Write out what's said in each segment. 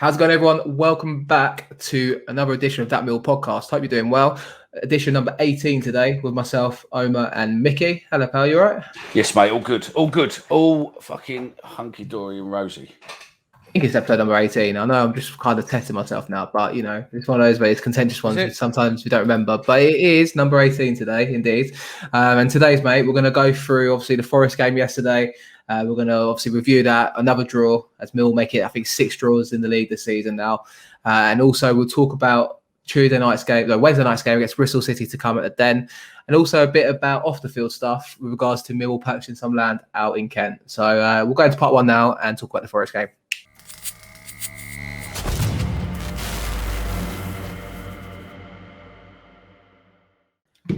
How's it going, everyone? Welcome back to another edition of That Mill podcast. Hope you're doing well. Edition number 18 today with myself, Omer and Micky. Hello, pal. You all right? Yes, mate. All good. All good. All fucking hunky-dory and rosy. I think it's episode number 18. I know I'm just kind of testing myself now, but, it's one of those very contentious ones which sometimes we don't remember. But it is number 18 today, indeed. And today's, mate, we're going to go through, obviously, the Forest game yesterday. We're going to obviously review that, another draw, as Mill make it, I think, 6 draws in the league this season now. And also we'll talk about Wednesday night's game against Bristol City to come at the Den. And also a bit about off-the-field stuff with regards to Millwall purchasing some land out in Kent. So we'll go into part 1 now and talk about the Forest game.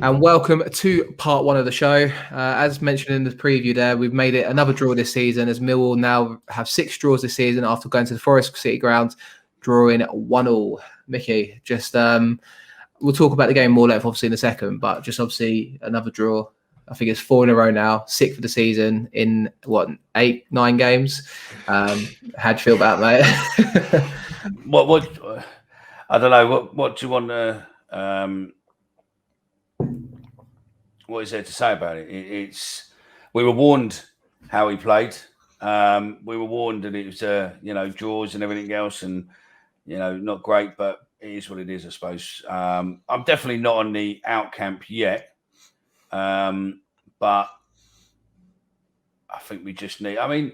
And welcome to part 1 of the show. As mentioned in the preview there, we've made it another draw this season as Millwall now have 6 draws this season after going to the Forest City ground, drawing 1-1. Micky, just we'll talk about the game more length obviously in a second, but just obviously another draw. I think it's 4 in a row now, 6th for the season in 8-9 games. How'd you feel about it, mate? What I don't know. What do you want to? What is there to say about it? We were warned how he played. We were warned that it was draws and everything else, and not great, but it is what it is, I suppose. I'm definitely not on the out camp yet, but I think we just need. I mean,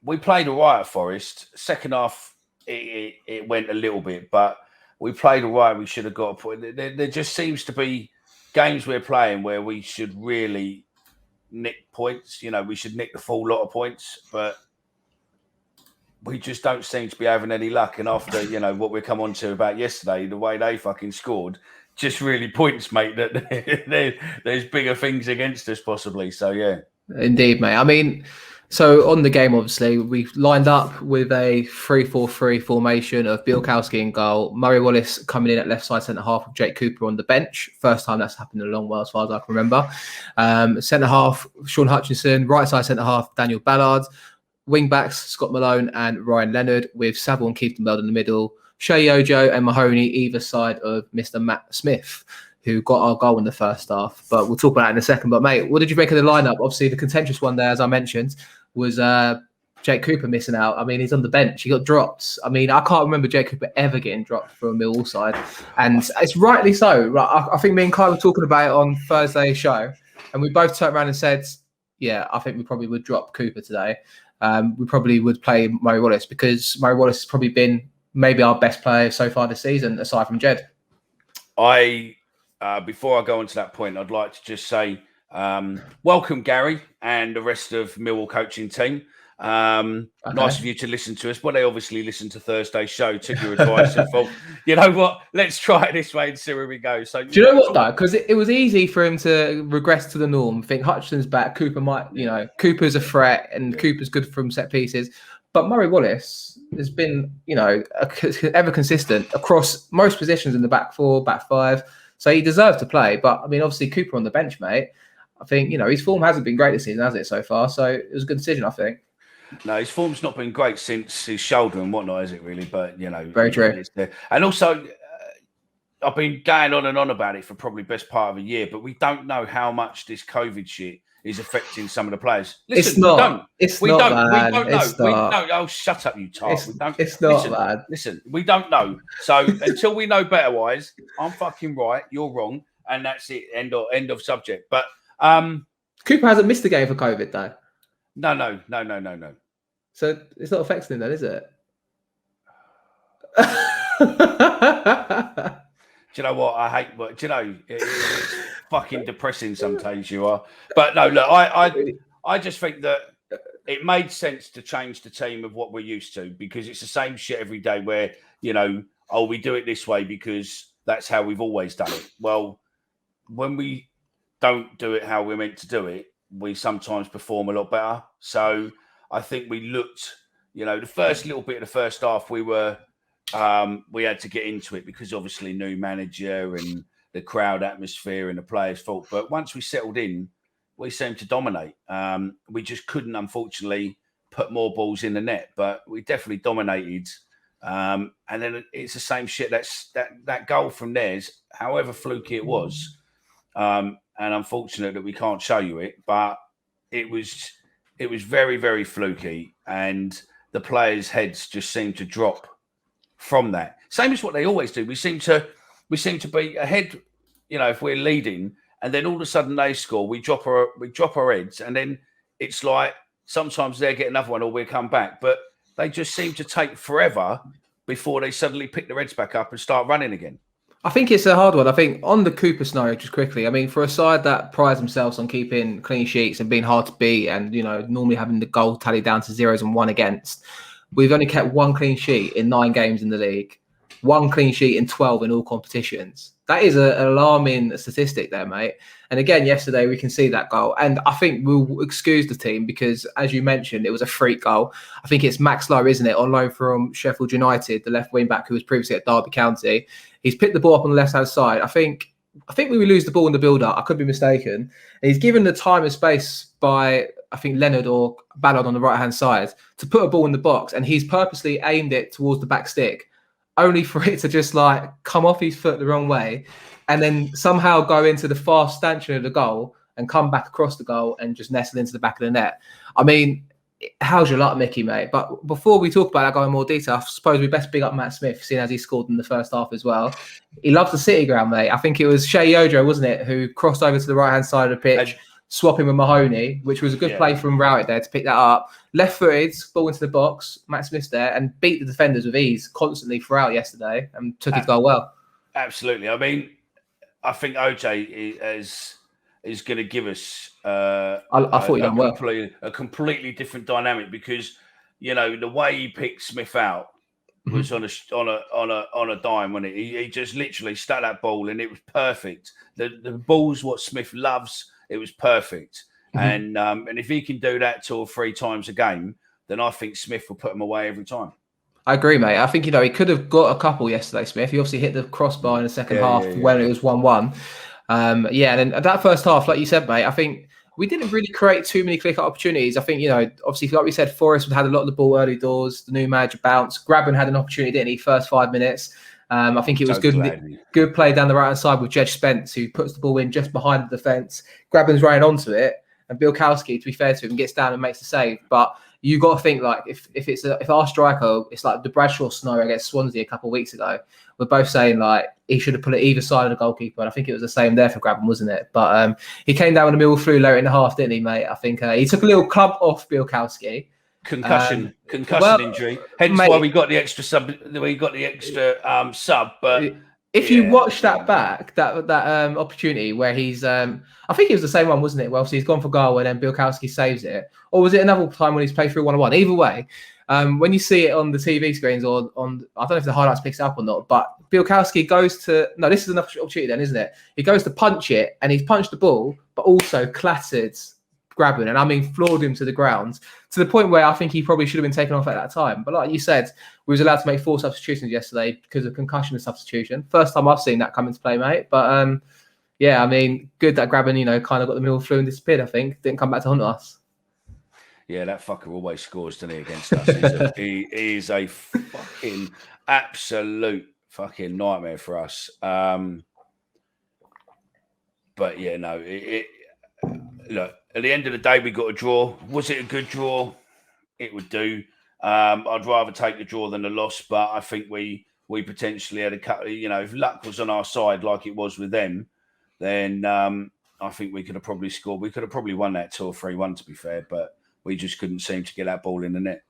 we played all right at Forest. Second half, it went a little bit, but we played all right. We should have got a point. There just seems to be games we're playing where we should really nick points. We should nick the full lot of points, but we just don't seem to be having any luck. And after, what we come on to about yesterday, the way they fucking scored just really points, mate, that there's bigger things against us possibly. So, yeah. Indeed, mate. I mean, so on the game, obviously, we've lined up with a 3-4-3 formation of Bielkowski in goal, Murray Wallace coming in at left side centre-half with Jake Cooper on the bench. First time that's happened in a long while, as far as I can remember. Centre-half, Sean Hutchinson, right side centre-half, Daniel Ballard. Wing-backs, Scott Malone and Ryan Leonard, with Saville and Keith Bell in the middle, Shea Ojo and Mahoney either side of Mr. Matt Smith, who got our goal in the first half. But we'll talk about that in a second. But, mate, what did you make of the lineup? Obviously, the contentious one there, as I mentioned, was Jake Cooper missing out. I mean, he's on the bench. He got dropped. I mean, I can't remember Jake Cooper ever getting dropped from a Millwall side. And it's rightly so. Right? I think me and Kai were talking about it on Thursday's show, and we both turned around and said, yeah, I think we probably would drop Cooper today. We probably would play Murray Wallace because Murray Wallace has probably been maybe our best player so far this season, aside from Jed. Before I go on to that point, I'd like to just say welcome, Gary, and the rest of Millwall coaching team. Nice of you to listen to us. Well, they obviously listened to Thursday's show, took your advice and thought, you know what, let's try it this way and see where we go. So, do you know what, though? Because it was easy for him to regress to the norm. Think Hutchinson's back, Cooper might, Cooper's a threat and Cooper's good from set pieces. But Murray Wallace has been, ever consistent across most positions in the back 4, back 5. So he deserves to play. But, I mean, obviously, Cooper on the bench, mate. I think, his form hasn't been great this season, has it, so far? So it was a good decision, I think. No, his form's not been great since his shoulder and whatnot, is it really? But, very true. And also, I've been going on and on about it for probably best part of a year, but we don't know how much this COVID shit is affecting some of the players. Listen, it's not. We don't know. Oh, shut up, you tart. It's not bad. Listen, we don't know. So until we know better-wise, I'm fucking right, you're wrong, and that's it. End of subject. But Cooper hasn't missed a game for COVID, though. No. So it's not affecting him then, is it? Do you know what? I hate what. Do you know? It's fucking depressing sometimes you are. But no, look, I just think that it made sense to change the team of what we're used to because it's the same shit every day where, we do it this way because that's how we've always done it. Well, when we don't do it how we're meant to do it, we sometimes perform a lot better. So I think we looked, the first little bit of the first half, we had to get into it because obviously new manager and the crowd atmosphere and the players' fault. But once we settled in, we seemed to dominate. We just couldn't, unfortunately, put more balls in the net, but we definitely dominated And then it's the same shit. That goal from theirs, however fluky it was, and unfortunate that we can't show you it, but it was very, very fluky, and the players' heads just seemed to drop from that. Same as what they always do. We seem to be ahead, if we're leading, and then all of a sudden they score, we drop our heads, and then it's like sometimes they get another one or we come back, but they just seem to take forever before they suddenly pick their heads back up and start running again. I think it's a hard one. I think on the Cooper scenario, just quickly, I mean, for a side that prides themselves on keeping clean sheets and being hard to beat and, normally having the goal tally down to 0s and 1 against, we've only kept 1 clean sheet in 9 games in the league, 1 clean sheet in 12 in all competitions. That is an alarming statistic there, mate. And again, yesterday, we can see that goal. And I think we'll excuse the team because, as you mentioned, it was a freak goal. I think it's Max Lowe, isn't it, on loan from Sheffield United, the left wing back who was previously at Derby County. He's picked the ball up on the left-hand side. I think we lose the ball in the build-up. I could be mistaken. And he's given the time and space by, I think, Leonard or Ballard on the right-hand side to put a ball in the box. And he's purposely aimed it towards the back stick, only for it to just come off his foot the wrong way and then somehow go into the far stanchion of the goal and come back across the goal and just nestle into the back of the net. I mean, how's your luck, Mickey, mate? But before we talk about that guy in more detail, I suppose we best big up Matt Smith, seeing as he scored in the first half as well. He loves the City ground, mate. I think it was Shea Yojo, wasn't it, who crossed over to the right-hand side of the pitch, swapping with Mahoney, which was a good play from Rowett there to pick that up. Left-footed, ball into the box, Matt Smith's there, and beat the defenders with ease constantly throughout yesterday and took his goal well. Absolutely. I mean, I think OJ is going to give us a completely different dynamic because, the way he picked Smith out was on a dime when he just literally stuck that ball and it was perfect. The ball's what Smith loves. It was perfect. And if he can do that 2 or 3 times a game, then I think Smith will put him away every time. I agree, mate. I think, he could have got a couple yesterday, Smith. He obviously hit the crossbar in the second half when it was 1-1. And then that first half, like you said, mate, I think we didn't really create too many clear-cut opportunities. I think, obviously, like we said, Forest had a lot of the ball early doors. The new manager bounced. Grabban had an opportunity, didn't he, first 5 minutes. I think it was good play down the right-hand side with Jed Spence, who puts the ball in just behind the defence. Grabban's running onto it. And Bielkowski, to be fair to him, gets down and makes the save. But you got to think if our striker, it's like the Bradshaw scenario against Swansea a couple of weeks ago. We're both saying he should have put it either side of the goalkeeper, and I think it was the same there for Grabban, wasn't it? But he came down with a Millwall flu later in the half, didn't he, mate? I think he took a little club off Bielkowski. Concussion injury. Hence why we got the extra sub. We got the extra sub, but. If you watch that back, that opportunity where he's, I think it was the same one, wasn't it? Well, so he's gone for goal and then Bielkowski saves it. Or was it another time when he's played through 1-on-1? Either way, when you see it on the TV screens or on, I don't know if the highlights picks it up or not, but Bielkowski goes to, no, this is another opportunity then, isn't it? He goes to punch it and he's punched the ball, but also clattered Grabban, and I mean floored him to the ground to the point where I think he probably should have been taken off at that time. But like you said, we was allowed to make 4 substitutions yesterday because of concussion and substitution. First time I've seen that come into play, mate. But I mean, good that Grabban, kind of got the Millwall flu and disappeared. I think didn't come back to haunt us. Yeah, that fucker always scores, doesn't he, against us? He is a fucking absolute fucking nightmare for us. But yeah, no, look. At the end of the day, we got a draw. Was it a good draw? It would do. I'd rather take the draw than the loss, but I think we potentially had a couple. If luck was on our side, like it was with them, then I think we could have probably scored. We could have probably won that 2 or 3-1, to be fair, but we just couldn't seem to get that ball in the net.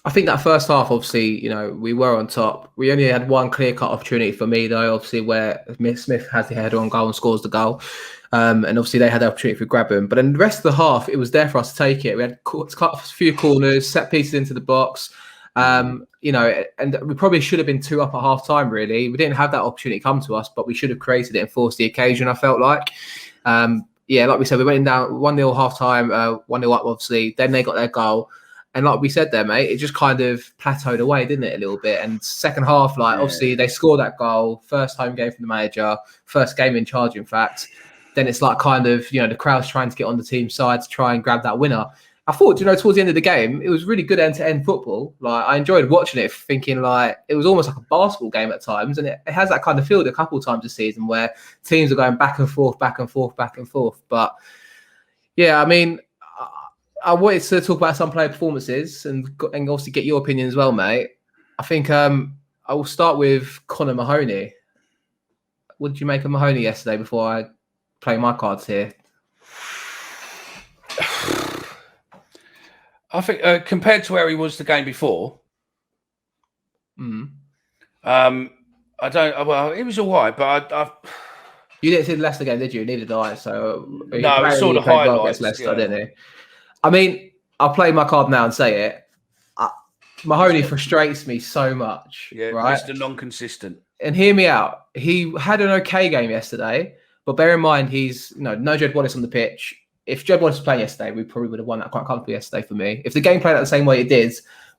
I think that first half, obviously, we were on top. We only had one clear-cut opportunity for me, though, obviously, where Smith has the header on goal and scores the goal. And obviously, they had the opportunity for Grabban. But then the rest of the half, it was there for us to take it. We had a few corners, set pieces into the box. And we probably should have been 2 up at half-time, really. We didn't have that opportunity come to us, but we should have created it and forced the occasion, I felt like. Like we said, we went down 1-0 half-time, 1-0 up, obviously. Then they got their goal. And like we said there, mate, it just kind of plateaued away, didn't it, a little bit? And second half, obviously, they scored that goal. First home game from the manager. First game in charge, in fact. Then it's like kind of, the crowd's trying to get on the team's side to try and grab that winner. I thought, towards the end of the game, it was really good end-to-end football. Like, I enjoyed watching it, thinking like it was almost like a basketball game at times, and it has that kind of feel a couple of times this season where teams are going back and forth, back and forth, back and forth. But yeah, I mean, I wanted to talk about some player performances and obviously get your opinion as well, mate. I think I will start with Conor Mahoney. What did you make of Mahoney yesterday before I play my cards here? I think compared to where he was the game before, I don't. Well, it was all right, but I you didn't see the Leicester game, did you? Neither did I. So no, I saw the highlights. Well Leicester, didn't he? I mean, I'll play my card now and say it. Mahoney frustrates me so much. Yeah, right? Mr. Non-consistent. And hear me out. He had an okay game yesterday, but bear in mind he's no Jed Wallace on the pitch. If Jed Wallace was playing yesterday, we probably would have won that quite comfortably yesterday for me. If the game played out the same way it did,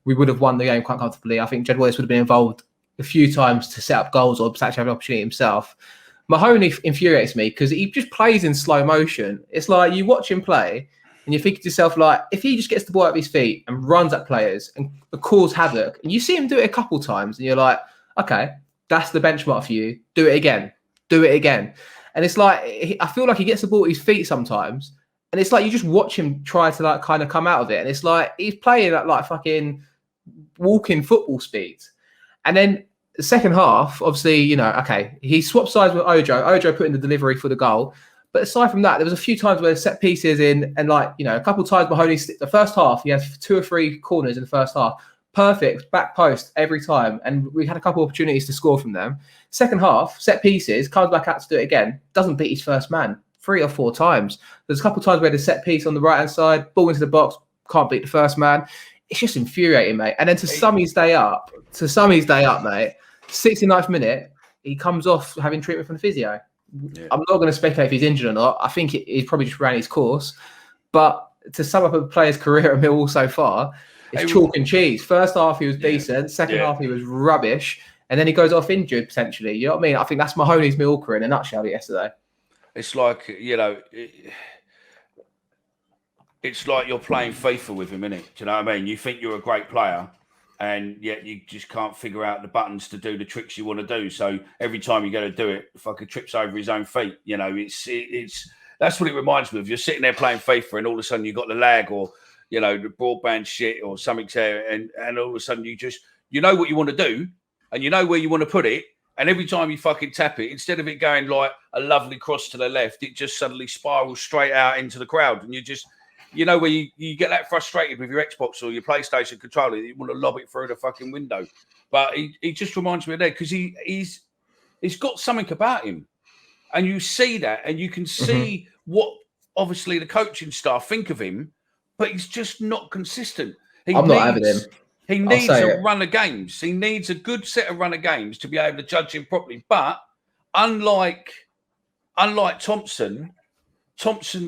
we would have won the game quite comfortably. I think Jed Wallace would have been involved a few times to set up goals or actually have an opportunity himself. Mahoney infuriates me because he just plays in slow motion. It's like you watch him play and you think to yourself, like, if he just gets the ball out of his feet and runs at players and causes havoc, and you see him do it a couple times and you're like, okay, that's the benchmark for you. Do it again. Do it again. And it's like, I feel like he gets the ball at his feet sometimes. And it's like you just watch him try to like kind of come out of it. And it's like he's playing at like fucking walking football speed. And then the second half, obviously, okay, he swapped sides with Ojo. Ojo put in the delivery for the goal. But aside from that, there was a few times where set pieces in and like, a couple of times Mahoney, the first half, he had 2 or 3 corners in the first half. Perfect, back post every time. And we had a couple of opportunities to score from them. Second half, set pieces, comes back out to do it again. Doesn't beat his first man 3 or 4 times. There's a couple of times where the set piece on the right-hand side, ball into the box, can't beat the first man. It's just infuriating, mate. And then to sum his day up, mate, 69th minute, he comes off having treatment from the physio. Yeah. I'm not going to speculate if he's injured or not. I think he probably just ran his course. But to sum up a player's career at Millwall so far, it's chalk and cheese. First half, he was decent. Second half, he was rubbish. And then he goes off injured, potentially. You know what I mean? I think that's Mahoney's Millwall career in a nutshell yesterday. It's like, it's like you're playing FIFA with him, isn't it? Do you know what I mean? You think you're a great player, and yet you just can't figure out the buttons to do the tricks you want to do. So every time you go to do it, fucking trips over his own feet. It's that's what it reminds me of. You're sitting there playing FIFA, and all of a sudden you got the lag or the broadband shit or something there, and all of a sudden you know what you want to do, and you know where you want to put it. And every time you fucking tap it, instead of it going like a lovely cross to the left, it just suddenly spirals straight out into the crowd. And where you get that frustrated with your Xbox or your PlayStation controller, you want to lob it through the fucking window. But he just reminds me of that because he's got something about him. And you see that, and you can see what obviously the coaching staff think of him, but he's just not consistent. I'm not having him. He needs a run of games. He needs a good set of run of games to be able to judge him properly. But unlike Thompson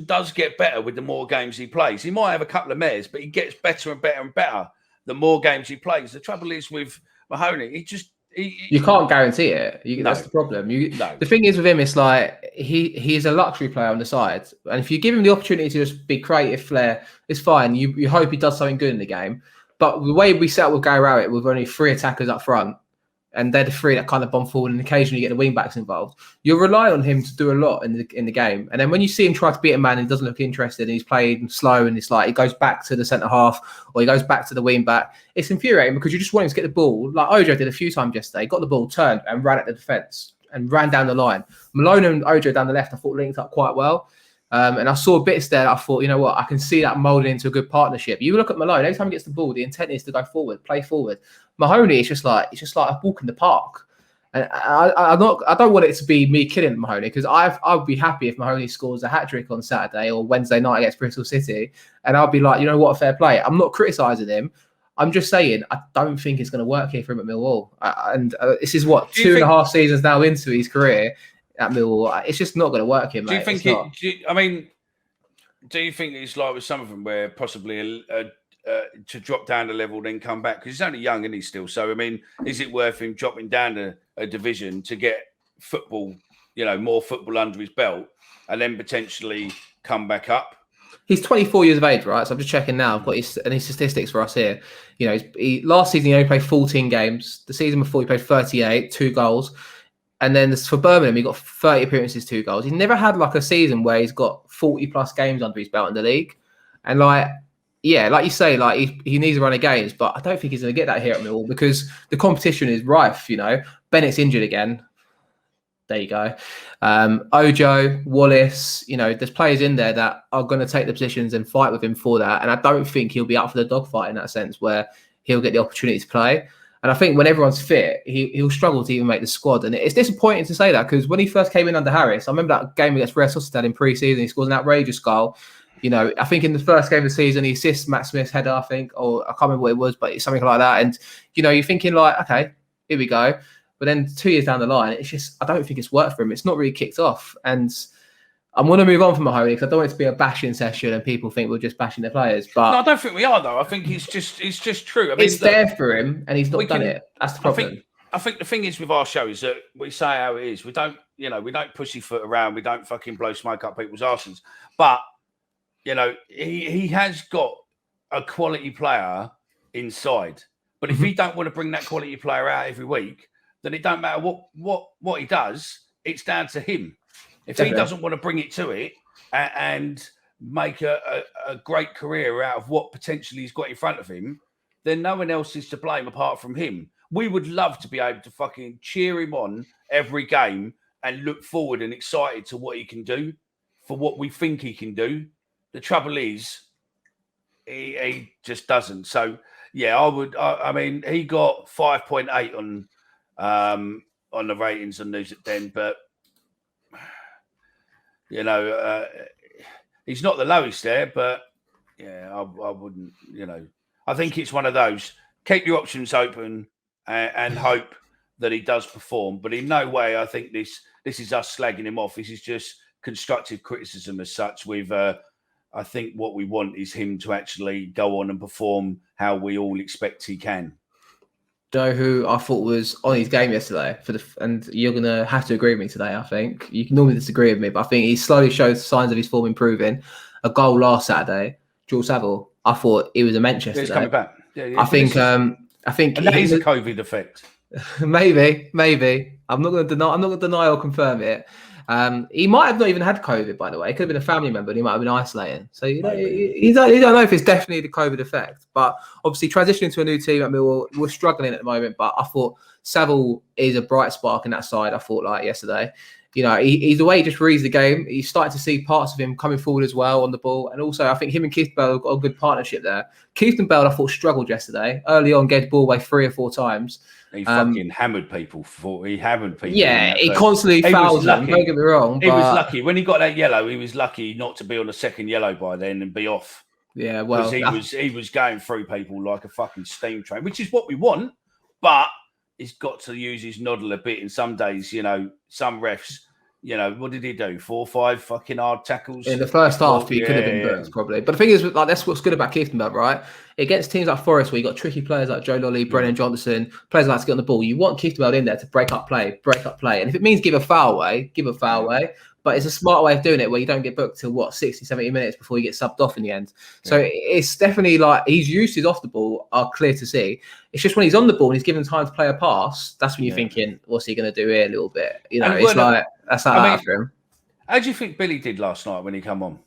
does get better with the more games he plays. He might have a couple of mares, but he gets better and better and better the more games he plays. The trouble is with Mahoney, you can't guarantee it. That's the problem. The thing is with him, it's like he's a luxury player on the side, and if you give him the opportunity to just be creative flair, it's fine. You hope he does something good in the game. But the way we set up with Gary Rowett, with only 3 attackers up front, and they're the 3 that kind of bomb forward and occasionally get the wing backs involved, you rely on him to do a lot in the game. And then when you see him try to beat a man and he doesn't look interested and he's playing slow and it's like he goes back to the centre half or he goes back to the wing back, it's infuriating because you just want him to get the ball. Like Ojo did a few times yesterday, got the ball, turned and ran at the defence and ran down the line. Malone and Ojo down the left, I thought linked up quite well. And I saw bits there that I thought, you know what, I can see that moulding into a good partnership. You look at Malone, every time he gets the ball, the intent is to go forward, play forward. Mahoney, it's just like a walk in the park. And I don't want it to be me killing Mahoney because I'd be happy if Mahoney scores a hat-trick on Saturday or Wednesday night against Bristol City. And I'll be like, you know what, fair play. I'm not criticising him. I'm just saying I don't think it's going to work here for him at Millwall. This is what, 2.5 seasons now into his career at Millwall. It's just not going to work here, mate. Do you think it's like with some of them where possibly to drop down the level then come back? Because he's only young, isn't he, still? So, I mean, is it worth him dropping down a division to get football, more football under his belt and then potentially come back up? He's 24 years of age, right? So I'm just checking now. I've got his statistics for us here. You know, last season he only played 14 games. The season before he played 38, 2 goals. And then for Birmingham, he got 30 appearances, 2 goals. He's never had like a season where he's got 40 plus games under his belt in the league. And like you say, like he needs to run of games, but I don't think he's going to get that here at Millwall because the competition is rife. You know, Bennett's injured again. There you go. Ojo, Wallace, you know, there's players in there that are going to take the positions and fight with him for that. And I don't think he'll be up for the dogfight in that sense where he'll get the opportunity to play. And I think when everyone's fit, he'll struggle to even make the squad. And it's disappointing to say that because when he first came in under Harris, I remember that game against Real Sociedad in pre-season, he scores an outrageous goal. You know, I think in the first game of the season, he assists Matt Smith's header, I think, or I can't remember what it was, but it's something like that. And, you know, you're thinking like, okay, here we go. But then 2 years down the line, it's just, I don't think it's worked for him. It's not really kicked off. And I'm going to move on from Mahoney because I don't want it to be a bashing session and people think we're just bashing the players. But no, I don't think we are, though. I think it's just true. I mean, it's there for him and he's not done it. That's the problem. I think the thing is with our show is that we say how it is. We don't pussyfoot around. We don't fucking blow smoke up people's arses. But, you know, he has got a quality player inside. But if he don't want to bring that quality player out every week, then it don't matter what he does. It's down to him. If he doesn't want to bring it to it and make a great career out of what potentially he's got in front of him, then no one else is to blame apart from him. We would love to be able to fucking cheer him on every game and look forward and excited to what he can do for what we think he can do. The trouble is, he just doesn't. So, yeah, I mean, he got 5.8 on the ratings on News at Den, but you know, he's not the lowest there. But yeah, I wouldn't. You know, I think it's one of those. Keep your options open and hope that he does perform. But in no way, I think this is us slagging him off. This is just constructive criticism as such. I think what we want is him to actually go on and perform how we all expect he can. Know who I thought was on his game yesterday and you're gonna have to agree with me today. I think you can normally disagree with me, but I think he slowly shows signs of his form improving. A goal last Saturday, Jules Saville. I thought he was immense yesterday. He's coming back. Yeah, I think and that is a COVID effect. maybe. I'm not going to deny or confirm it. He might have not even had COVID, by the way. It could have been a family member and he might have been isolating. So, you don't know if it's definitely the COVID effect. But obviously, transitioning to a new team at Millwall, we're struggling at the moment. But I thought Saville is a bright spark in that side, I thought, like yesterday. You know, he's the way he just reads the game. He's starting to see parts of him coming forward as well on the ball. And also, I think him and Keith Bell have got a good partnership there. Keith and Bell, I thought, struggled yesterday. Early on, gave the ball away 3 or 4 times. He fucking hammered people. He hammered people. Yeah, he constantly fouls them. Don't get me wrong. He was lucky. When he got that yellow, he was lucky not to be on a second yellow by then and be off. Yeah, well. He was going through people like a fucking steam train, which is what we want. But he's got to use his noddle a bit. And some days, you know, some refs, you know, what did he do? 4 or 5 fucking hard tackles in the first half. He could have been booked probably. But the thing is, like, that's what's good about Keefenberg, right? Against teams like Forest, where you got tricky players like Joe Lolly, Brennan Johnson, players like to get on the ball. You want Keefenberg in there to break up play. And if it means give a foul away, give a foul away. But it's a smart way of doing it where you don't get booked till 60, 70 minutes before you get subbed off in the end. So it's definitely like his uses off the ball are clear to see. It's just when he's on the ball and he's given time to play a pass, that's when you're thinking, what's he going to do here a little bit? You know, it's like, that's not that for him. How do you think Billy did last night when he come on?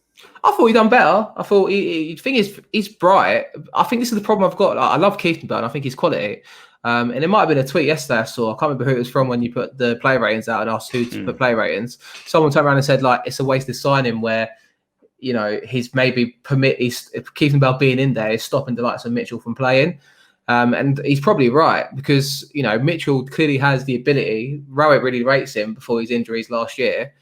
I thought he done better. I thought the thing is, he's bright. I think this is the problem I've got. Like, I love Keefenberg. I think he's quality. And it might have been a tweet yesterday I saw. I can't remember who it was from when you put the play ratings out and asked who to put play ratings. Someone turned around and said, like, it's a wasted signing where, you know, he's maybe Keefenberg being in there is stopping the likes of Mitchell from playing. And he's probably right because, you know, Mitchell clearly has the ability. Rowett really rates him before his injuries last year.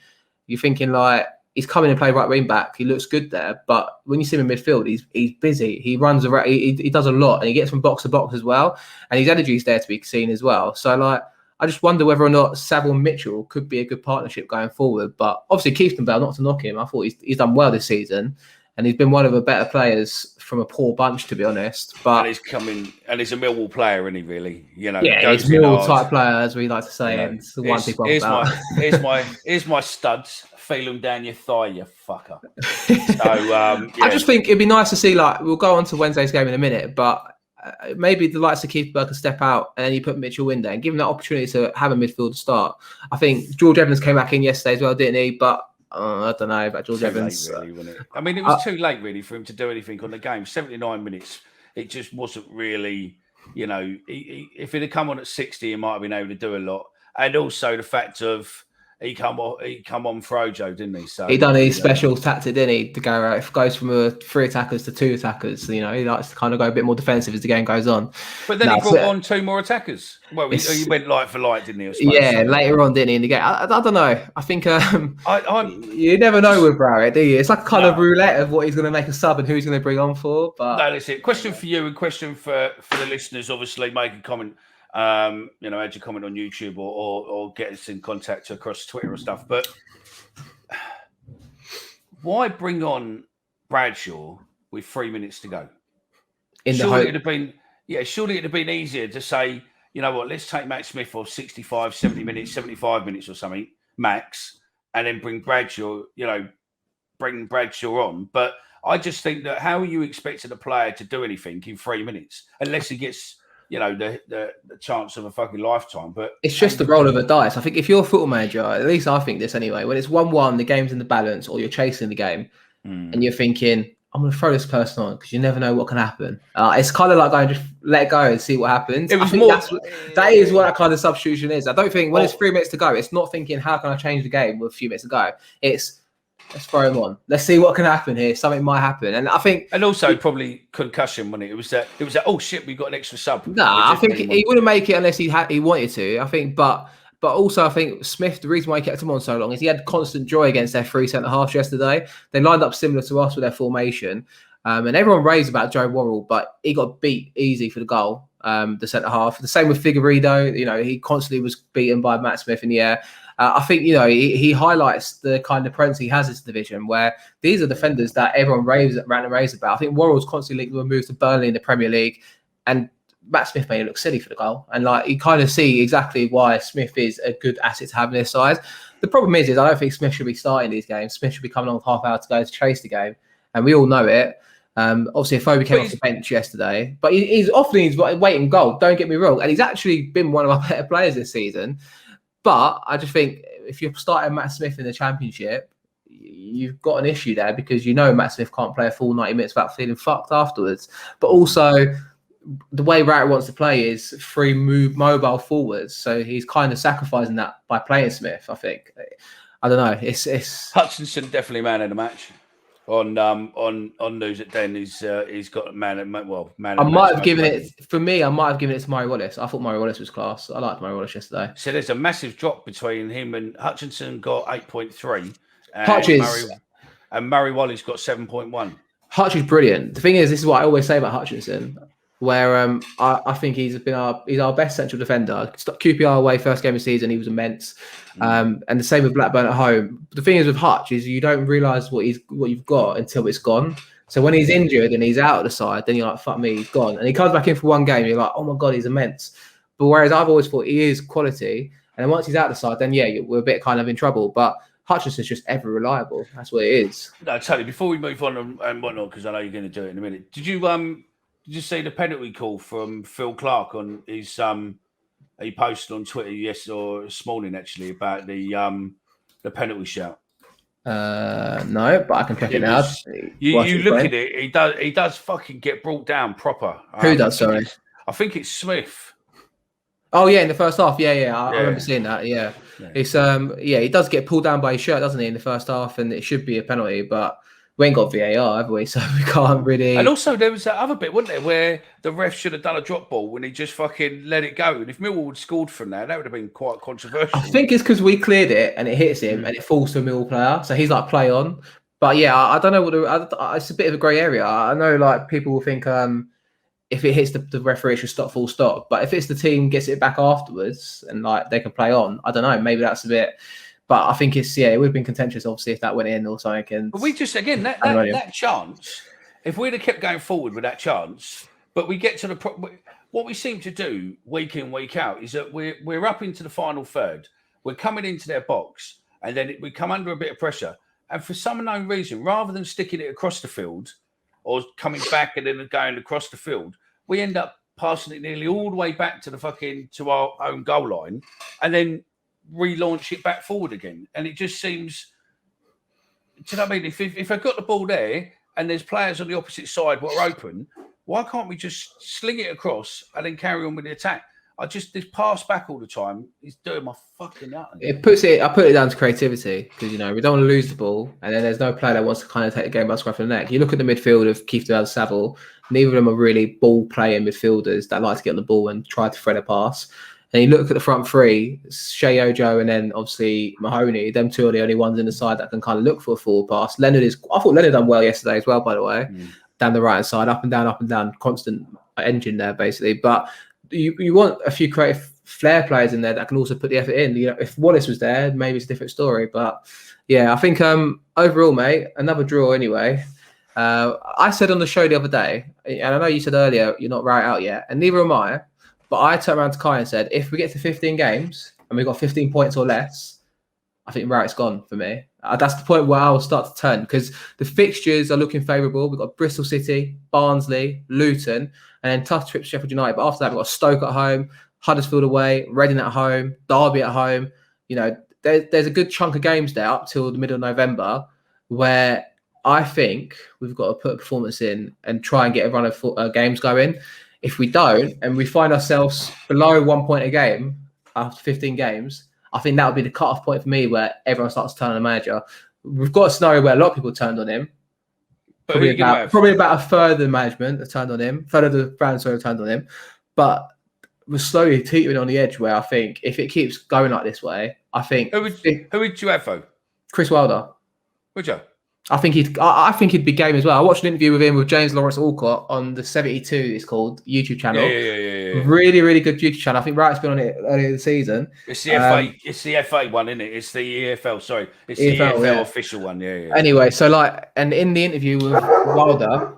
You're thinking, like, he's coming and play right wing back. He looks good there. But when you see him in midfield, he's busy. He runs around. He does a lot. And he gets from box to box as well. And his energy is there to be seen as well. So, like, I just wonder whether or not Saville and Mitchell could be a good partnership going forward. But obviously, Keefenberg, not to knock him, I thought he's done well this season. and he's been one of the better players from a poor bunch, to be honest. But and he's a Millwall player, isn't he? Really, yeah, he he's goes in Millwall hard. type player, as we like to say, and it's the one people about. Here's my studs. Feel them down your thigh, you fucker. So I just think it'd be nice to see. Like, we'll go on to Wednesday's game in a minute, but maybe the likes of Keithberg can step out, and then you put Mitchell in there and give him that opportunity to have a midfielder start. I think George Evans came back in yesterday as well, didn't he? But I don't know about George Evans. Late, really, wasn't it? I mean, it was too late, really, for him to do anything on the game. 79 minutes, it just wasn't really, if he'd have come on at 60, he might have been able to do a lot. And also the fact of he come on for Ojo, didn't he? So he done his special tactic, didn't he? To go out, if it goes from 3 attackers to 2 attackers. He likes to kind of go a bit more defensive as the game goes on. But then he brought on 2 more attackers. Well, he went light for light, didn't he? Later on, didn't he? In the game, I don't know. I think you never know with Browett, do you? It's like a kind of roulette of what he's going to make a sub and who he's going to bring on for. But no, that's it. Question for you and question for the listeners. Obviously, make a comment. Add your comment on YouTube or get us in contact across Twitter or stuff. But why bring on Bradshaw with 3 minutes to go? Surely it'd have been easier to say, you know what, let's take Matt Smith off 65, 70 minutes, 75 minutes or something, max, and then bring Bradshaw on. But I just think that how are you expecting a player to do anything in 3 minutes unless he gets the chance of a fucking lifetime? But it's just the roll of a dice. I think if you're a football manager, at least I think this anyway, when it's 1-1, the game's in the balance, or you're chasing the game, and you're thinking, I'm going to throw this person on because you never know what can happen. It's kind of like going, just let it go and see what happens. That is what that kind of substitution is. I don't think when it's 3 minutes to go, it's not thinking, how can I change the game with a few minutes to go? It's, let's throw him on. Let's see what can happen here. Something might happen. And I think... And also probably concussion, wasn't it? It was that, oh shit, we got an extra sub. Nah, I think he wouldn't make it unless he wanted to. I think, but also I think Smith, the reason why he kept him on so long is he had constant joy against their 3 centre-halves yesterday. They lined up similar to us with their formation. And everyone raves about Joe Worrell, but he got beat easy for the goal, the centre-half. The same with Figueiredo. He constantly was beaten by Matt Smith in the air. I think, he highlights the kind of presence he has in this division, where these are defenders that everyone raves about. I think Worrell's constantly linked with a move to Burnley in the Premier League, and Matt Smith made it look silly for the goal. And you kind of see exactly why Smith is a good asset to have in this side. The problem is I don't think Smith should be starting these games. Smith should be coming on with half hour to go to chase the game. And we all know it. Obviously, Afobe came off the bench yesterday, but he's often waiting goal. Don't get me wrong. And he's actually been one of our better players this season. But I just think if you're starting Matt Smith in the Championship, you've got an issue there because Matt Smith can't play a full 90 minutes without feeling fucked afterwards. But also, the way Rat wants to play is free move mobile forwards. So he's kind of sacrificing that by playing Smith, I think. I don't know. It's Hutchinson definitely man of the match. On News at Den, he's got man. I might have given it to Murray Wallace. I thought Murray Wallace was class. I liked Murray Wallace yesterday. So there's a massive drop between him and Hutchinson. Got 8.3. And Murray Wallace got 7.1. Hutch is brilliant. The thing is, this is what I always say about Hutchinson, where I think he's our best central defender. QPR away first game of the season, he was immense. And the same with Blackburn at home. The thing is with Hutch is you don't realise what you've got until it's gone. So when he's injured and he's out of the side, then you're like, fuck me, he's gone. And he comes back in for one game, you're like, oh my God, he's immense. But whereas I've always thought he is quality, and then once he's out of the side, then we're a bit kind of in trouble. But Hutchinson's just ever reliable. That's what it is. No, totally. Before we move on and whatnot, because I know you're going to do it in a minute. Did you see the penalty call from Phil Clark on his he posted on Twitter this morning actually about the penalty shout? No, but I can check it now. You look at it, he does fucking get brought down proper. Who does, sorry? I think it's Smith. Oh yeah, in the first half, I remember seeing that. Yeah. It's he does get pulled down by his shirt, doesn't he, in the first half, and it should be a penalty, but we ain't got VAR, have we? So we can't really. And also, there was that other bit, wasn't there, where the ref should have done a drop ball when he just fucking let it go. And if Millwall had scored from that would have been quite controversial. I think it's because we cleared it and it hits him and it falls to a Millwall player, so he's like play on. But yeah, I don't know it's a bit of a grey area. I know like people will think if it hits the referee, it should stop full stop. But if it's the team gets it back afterwards and like they can play on, I don't know. Maybe that's a bit But I think it would have been contentious, obviously, if that went in or something. And but we just, again, that chance, if we'd have kept going forward with that chance, but we get to what we seem to do week in, week out is that we're up into the final third. We're coming into their box, and then we come under a bit of pressure. And for some unknown reason, rather than sticking it across the field or coming back and then going across the field, we end up passing it nearly all the way back to our own goal line, and then relaunch it back forward again. And it just seems, do you know what I mean? If I've got the ball there and there's players on the opposite side what are open, why can't we just sling it across and then carry on with the attack? This pass back all the time is doing my fucking nut. I put it down to creativity because we don't want to lose the ball, and then there's no player that wants to kind of take the game by the scruff of the neck. You look at the midfield of Keith Saville, neither of them are really ball playing midfielders that like to get on the ball and try to thread a pass. And you look at the front three, Shea Ojo and then obviously Mahoney. Them two are the only ones in the side that can kind of look for a forward pass. I thought Leonard done well yesterday as well, by the way. Down the right hand side, up and down, constant engine there basically. But you want a few creative flair players in there that can also put the effort in. If Wallace was there, maybe it's a different story. But yeah, I think overall, mate, another draw anyway. I said on the show the other day, and I know you said earlier you're not right out yet, and neither am I. But I turned around to Kai and said, if we get to 15 games and we've got 15 points or less, I think Route's gone for me. That's the point where I'll start to turn because the fixtures are looking favourable. We've got Bristol City, Barnsley, Luton, and then tough trips to Sheffield United. But after that, we've got Stoke at home, Huddersfield away, Reading at home, Derby at home. There's a good chunk of games there up till the middle of November where I think we've got to put a performance in and try and get a run of games going. If we don't, and we find ourselves below 1 point a game after 15 games, I think that would be the cut-off point for me where everyone starts turning on the manager. We've got a scenario where a lot of people turned on him. Probably about a third of the management have turned on him. Third of the fans have turned on him. But we're slowly teetering on the edge where I think if it keeps going like this way, I think... Who would you have, though? Chris Wilder. Would you? I think he'd be game as well. I watched an interview with him with James Lawrence Alcott on the 72, it's called, YouTube channel. Yeah. Really, really good YouTube channel. I think Wright's been on it earlier this season. It's the FA. It's the FA one, isn't it? It's the EFL. Sorry, it's the EFL official one. Yeah. Anyway, so and in the interview with Wilder,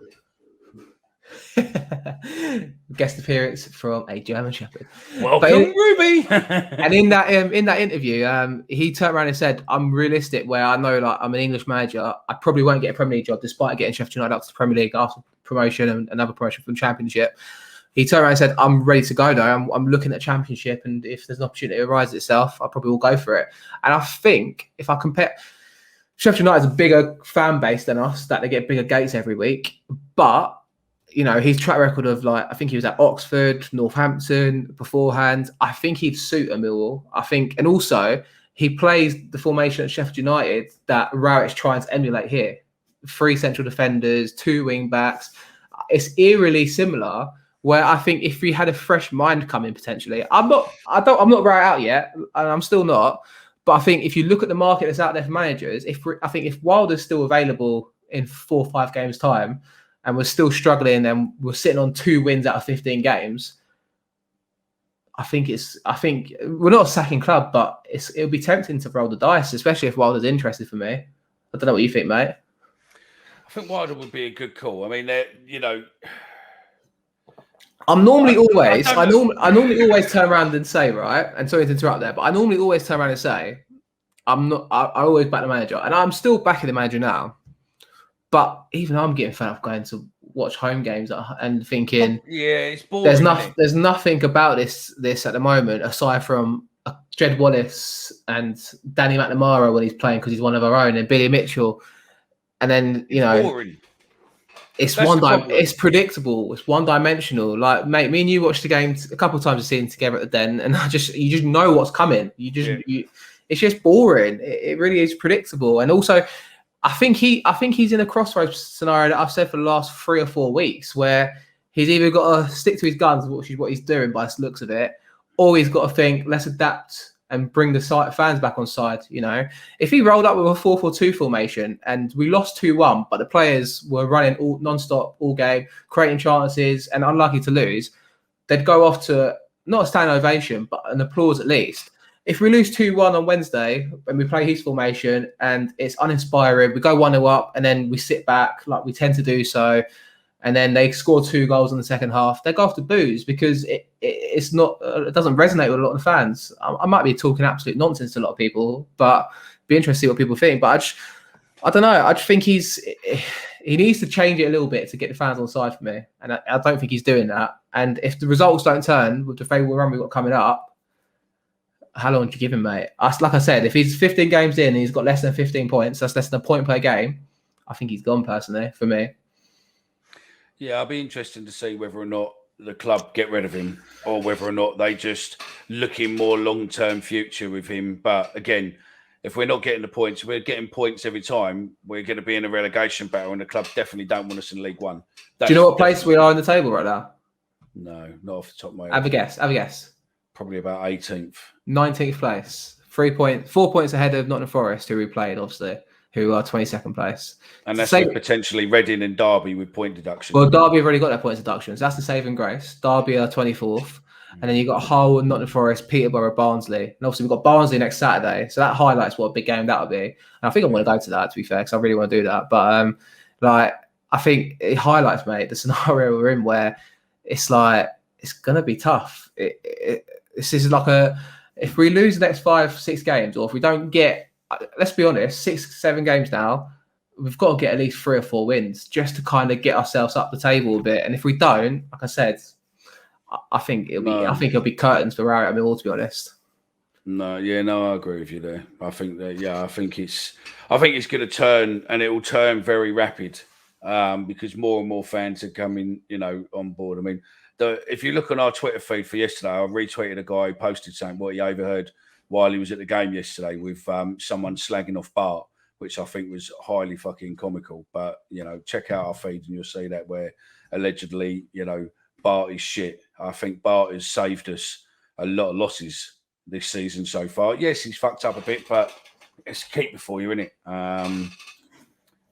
guest appearance from a German Shepherd. Welcome, Ruby. And in that interview, he turned around and said, "I'm realistic. Where I know, I'm an English manager, I probably won't get a Premier League job, despite getting Sheffield United up to the Premier League after promotion and another promotion from the Championship." He turned around and said, "I'm ready to go though. I'm looking at Championship, and if there's an opportunity that arises itself, I probably will go for it." And I think if I compare, Sheffield United is a bigger fan base than us, that they get bigger gates every week, but his track record of I think he was at Oxford, Northampton beforehand. I think he'd suit a Millwall. I think, and also he plays the formation at Sheffield United that Rowett's trying to emulate here. 3 central defenders, 2 wing backs. It's eerily similar. Where I think if we had a fresh mind coming potentially, I'm not right out yet, and I'm still not. But I think if you look at the market that's out there for managers, if Wilder's still available in 4 or 5 games time, and we're still struggling and we're sitting on 2 wins out of 15 games, I think we're not a sacking club, but it'll be tempting to roll the dice, especially if Wilder's interested for me. I don't know what you think, mate. I think Wilder would be a good call. I mean, I normally always turn around and say, right, and sorry to interrupt there, but I normally always turn around and say, I always back the manager, and I'm still backing the manager now. But even I'm getting fed up going to watch home games and thinking, it's boring. There's nothing about this at the moment aside from Jed Wallace and Danny McNamara when he's playing because he's one of our own, and Billy Mitchell, and then boring. It's predictable. It's one-dimensional. Mate, me and you watched the game a couple of times this season together at the Den, and you just know what's coming. It's just boring. It really is predictable, and also. I think he's in a crossroads scenario that I've said for the last 3 or 4 weeks, where he's either got to stick to his guns, which is what he's doing by the looks of it, or he's got to think, let's adapt and bring the fans back on side. If he rolled up with a 4-4-2 formation and we lost 2-1, but the players were running non-stop all game, creating chances and unlucky to lose, they'd go off to not a standing ovation, but an applause at least. if we lose 2-1 on Wednesday and we play his formation and it's uninspiring, we go 1-0 up and then we sit back like we tend to do so, and then they score 2 goals in the second half, they go off the boos because it doesn't resonate with a lot of the fans. I might be talking absolute nonsense to a lot of people, but be interested to see what people think. But I don't know. I just think he needs to change it a little bit to get the fans on side for me, and I don't think he's doing that. And if the results don't turn with the favourable run we've got coming up, how long do you give him, mate? Like I said, if he's 15 games in and he's got less than 15 points, that's less than a point per game, I think he's gone personally for me. Yeah, I'll be interested to see whether or not the club get rid of him or whether or not they just looking more long-term future with him. But again, if we're not getting the points, we're getting points every time, we're going to be in a relegation battle and the club definitely don't want us in League One. Do you know what place we are in the table right now? No, not off the top of my head. Have a guess. Probably about 18th. 19th place. 4 points ahead of Nottingham Forest, who we played, obviously, who are 22nd place. And that's potentially Reading and Derby with point deduction. Well, Derby have already got their points deductions. That's the saving grace. Derby are 24th. And then you've got Hull, Nottingham Forest, Peterborough, Barnsley. And obviously we've got Barnsley next Saturday. So that highlights what a big game that would be. And I think I'm going to go to that, to be fair, because I really want to do that. But I think it highlights, mate, the scenario we're in where it's like, it's going to be tough. This is like if we lose the next 5-6 games, or if we don't get, let's be honest, 6-7 games now, we've got to get at least 3 or 4 wins just to kind of get ourselves up the table a bit. And if we don't, like I said, I think it'll be curtains for Harry at Millwall, to be honest. No, I agree with you there. I think it's going to turn, and it will turn very rapid because more and more fans are coming, on board. I mean, if you look on our Twitter feed for yesterday, I retweeted a guy who posted saying what he overheard while he was at the game yesterday with someone slagging off Bart, which I think was highly fucking comical. But, check out our feed and you'll see that where allegedly, Bart is shit. I think Bart has saved us a lot of losses this season so far. Yes, he's fucked up a bit, but it's a keeper for you, isn't it? And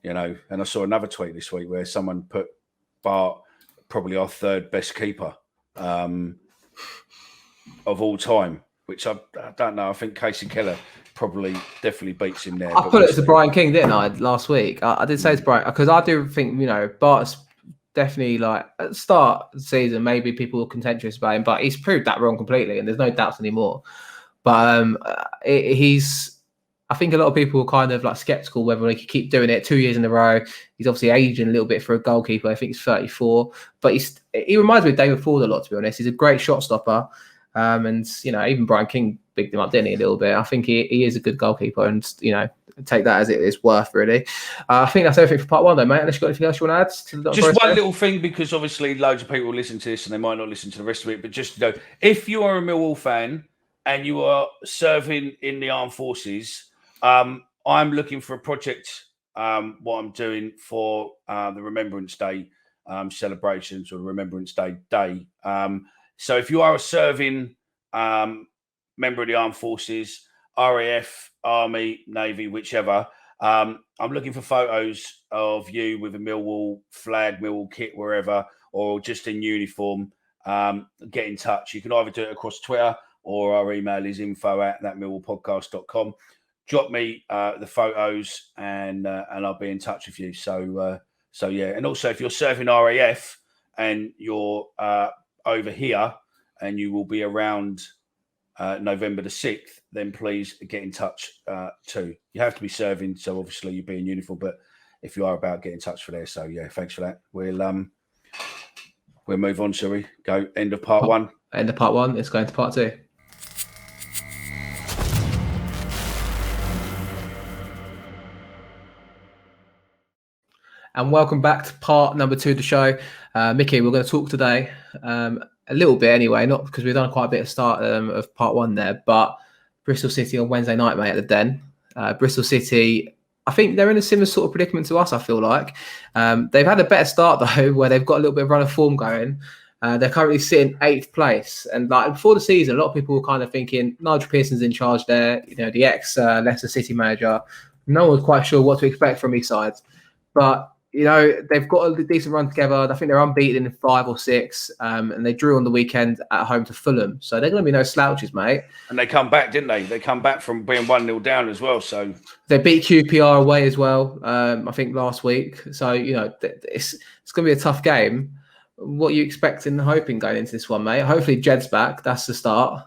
I saw another tweet this week where someone put Bart probably our 3rd best keeper of all time, which I don't know. I think Casey Keller definitely beats him there. I put it to Brian King, didn't I, last week? I did say to Brian, because I do think, Bart's definitely, like, at the start of the season, maybe people were contentious about him, but he's proved that wrong completely, and there's no doubts anymore. But I think a lot of people were kind of like skeptical whether he could keep doing it 2 years in a row. He's obviously aging a little bit for a goalkeeper. I think he's 34, but he reminds me of David Ford a lot, to be honest. He's a great shot stopper. And, even Brian King bigged him up, didn't he, a little bit? I think he is a good goalkeeper, and, take that as it is worth, really. I think that's everything for part 1, though, mate. Unless you've got anything else you want to add to the Just one little thing, because obviously loads of people listen to this and they might not listen to the rest of it, but just if you are a Millwall fan and you are serving in the armed forces, I'm looking for a project, what I'm doing for the Remembrance Day celebrations, or the Remembrance Day. So if you are a serving member of the armed forces, RAF, Army, Navy, whichever, I'm looking for photos of you with a Millwall flag, Millwall kit, wherever, or just in uniform. Get in touch. You can either do it across Twitter, or our email is info@thatmillwallpodcast.com. Drop me the photos and I'll be in touch with you. So yeah. And also, if you're serving RAF and you're over here and you will be around November the 6th, then please get in touch too. You have to be serving, so obviously you'll be in uniform, but if you are about, get in touch for there. So yeah, thanks for that. We'll move on, shall we? Go end of part 1. End of part 1, it's going to part 2. And welcome back to part number 2 of the show. Micky, we're going to talk today a little bit anyway, not because we've done quite a bit of start of part 1 there, but Bristol City on Wednesday night, mate, at the Den. Bristol City, I think they're in a similar sort of predicament to us, I feel like. They've had a better start, though, where they've got a little bit of run of form going. They're currently sitting 8th place. And like before the season, a lot of people were kind of thinking Nigel Pearson's in charge there, the ex Leicester City manager. No one was quite sure what to expect from his side. But they've got a decent run together. I think they're unbeaten in 5 or 6, and they drew on the weekend at home to Fulham. So they're going to be no slouches, mate. And they come back, didn't they? They come back from being 1-0 down as well. So they beat QPR away as well, I think, last week. So, it's going to be a tough game. What are you expecting and hoping going into this one, mate? Hopefully Jed's back. That's the start.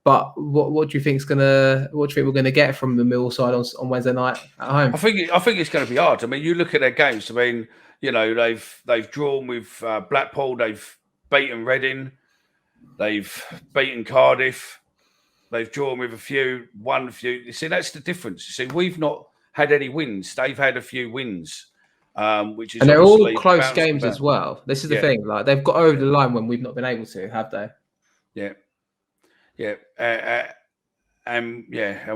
But what do you think we're going to get from the Millwall side on Wednesday night at home? I think it's going to be hard. I mean, you look at their games. I mean, they've drawn with Blackpool. They've beaten Reading. They've beaten Cardiff. They've drawn with won a few. You see, that's the difference. You see, we've not had any wins. They've had a few wins, which is, and they're all close games as well. This is the thing. Like, they've got over the line when we've not been able to, have they? Yeah. Yeah, and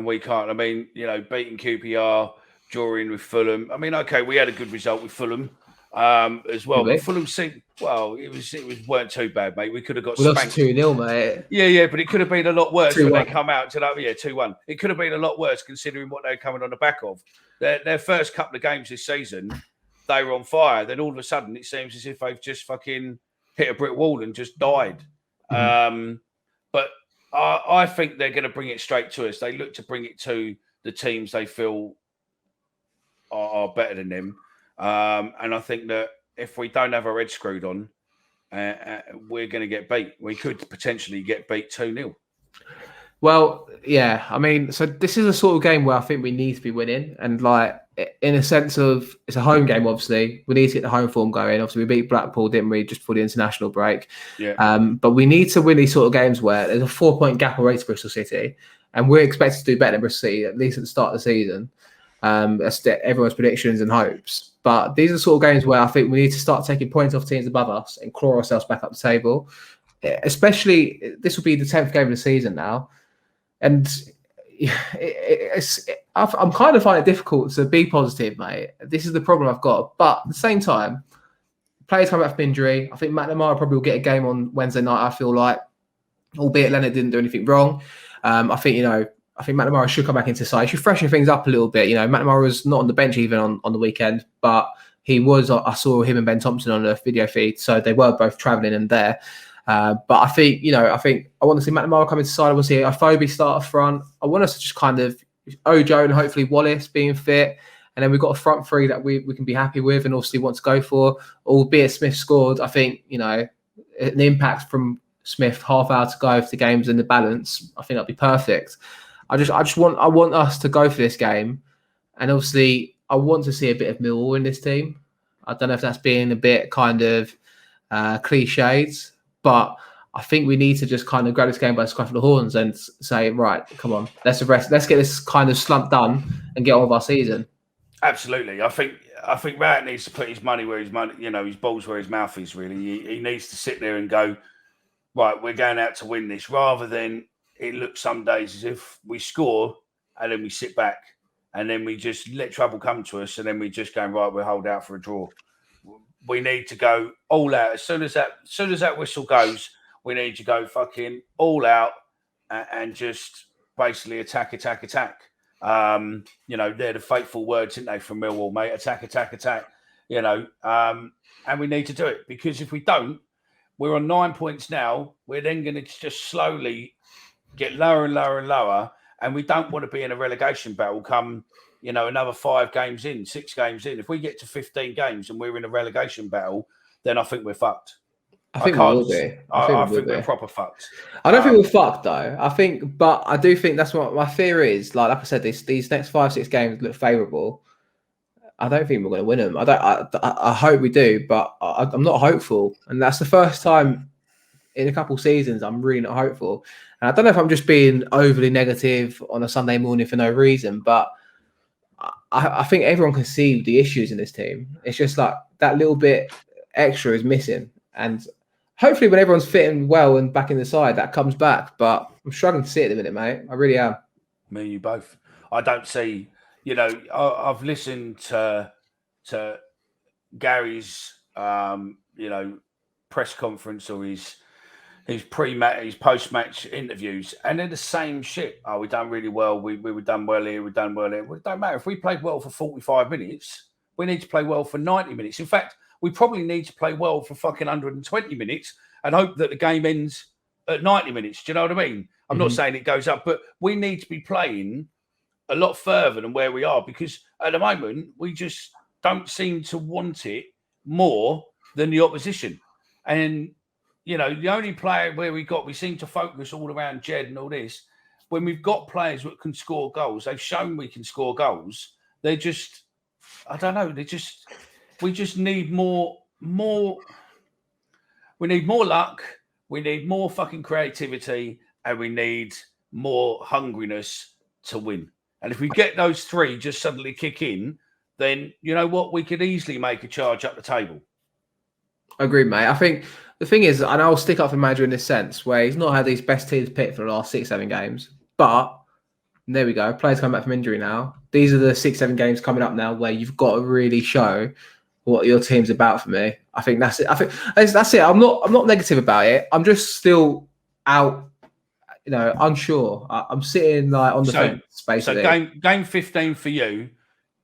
we can't. I mean, beating QPR, drawing with Fulham. I mean, okay, we had a good result with Fulham as well. But Fulham it weren't too bad, mate. We could have got spanked. 2-0, mate. Yeah, but it could have been a lot worse 2-1. when they come out to that. Yeah, 2-1. It could have been a lot worse considering what they're coming on the back of. Their first couple of games this season, they were on fire. Then all of a sudden, it seems as if they've just fucking hit a brick wall and just died. Mm-hmm. But I think they're going to bring it straight to us. They look to bring it to the teams they feel are better than them. And I think that if we don't have our head screwed on, we're going to get beat. We could potentially get beat 2-0. Well, yeah. I mean, so this is a sort of game where I think we need to be winning. And like, in a sense of, it's a home game, obviously. We need to get the home form going. Obviously, we beat Blackpool, didn't we, just for the international break. Yeah. But we need to win these sort of games where there's a 4-point gap away to Bristol City. And we're expected to do better than Bristol City, at least at the start of the season. That's everyone's predictions and hopes. But these are the sort of games where I think we need to start taking points off teams above us and claw ourselves back up the table. Especially, this will be the 10th game of the season now. And I'm kind of finding it difficult to be positive, mate. This is the problem I've got. But at the same time, players come back from injury. I think McNamara probably will get a game on Wednesday night, I feel like, albeit Leonard didn't do anything wrong. I think McNamara should come back into side. He should freshen things up a little bit. McNamara was not on the bench even on the weekend, but he was. I saw him and Ben Thompson on the video feed, so they were both travelling and there. But I think I want to see McNamara come into side. I want to see Afobe start up front. I want us to just kind of Ojo and hopefully Wallace being fit. And then we've got a front three that we can be happy with and obviously want to go for. Albeit Smith scored, I think, an impact from Smith, half hour to go for the games and the balance. I think that'd be perfect. I want us to go for this game. And obviously I want to see a bit of Millwall in this team. I don't know if that's being a bit kind of cliched. But I think we need to just kind of grab this game by the scruff of the horns and say, right, come on, let's rest. Let's get this kind of slump done and get on with our season. Absolutely. I think Rat needs to put his money where his money, his balls where his mouth is, really. He needs to sit there and go, right, we're going out to win this, rather than it looks some days as if we score and then we sit back and then we just let trouble come to us and then we just go, right, we'll hold out for a draw. We need to go all out. As soon as that whistle goes, we need to go fucking all out and just basically attack. They're the fateful words, aren't they, from Millwall, mate? Attack. And we need to do it, because if we don't, we're on 9 points now. We're then going to just slowly get lower and lower, and we don't want to be in a relegation battle come another 5 games in, 6 games in. If we get to 15 games and we're in a relegation battle, then I think we're fucked. I think we will be. I think we're proper fucked. I don't think we're fucked though. But I do think that's what my fear is. Like I said, these next 5-6 games look favourable. I don't think we're going to win them. I hope we do, but I'm not hopeful. And that's the first time in a couple of seasons I'm really not hopeful. And I don't know if I'm just being overly negative on a Sunday morning for no reason, but I think everyone can see the issues in this team. It's just like that little bit extra is missing. And hopefully when everyone's fitting well and back in the side, that comes back. But I'm struggling to see it at the minute, mate. I really am. Me and you both. I don't see, I've listened to Gary's, press conference or his pre-match, his post-match interviews, and they're the same shit. Oh, we done really well. We were done well here. We done well here. Well, it don't matter. If we played well for 45 minutes, We need to play well for 90 minutes. In fact, we probably need to play well for fucking 120 minutes and hope that the game ends at 90 minutes. Do you know what I mean? I'm not saying it goes up, but we need to be playing a lot further than where we are, because at the moment we just don't seem to want it more than the opposition. And, you know, the only player where we seem to focus all around Jed and all this, when we've got players that can score goals, they've shown we can score goals. They're just, I don't know, we just need more, we need more luck, we need more fucking creativity, and we need more hungriness to win. And if we get those three just suddenly kick in, then you know what? We could easily make a charge up the table. Agreed, mate. I think the thing is, and I'll stick up for the manager in this sense, where he's not had these best teams picked for the last 6-7 games. But there we go. Players come back from injury now. These are the 6-7 games coming up now where you've got to really show what your team's about for me. I think that's it. I think that's it. I'm not negative about it. I'm just still out, unsure. I'm sitting like on the fence, basically. So game 15 for you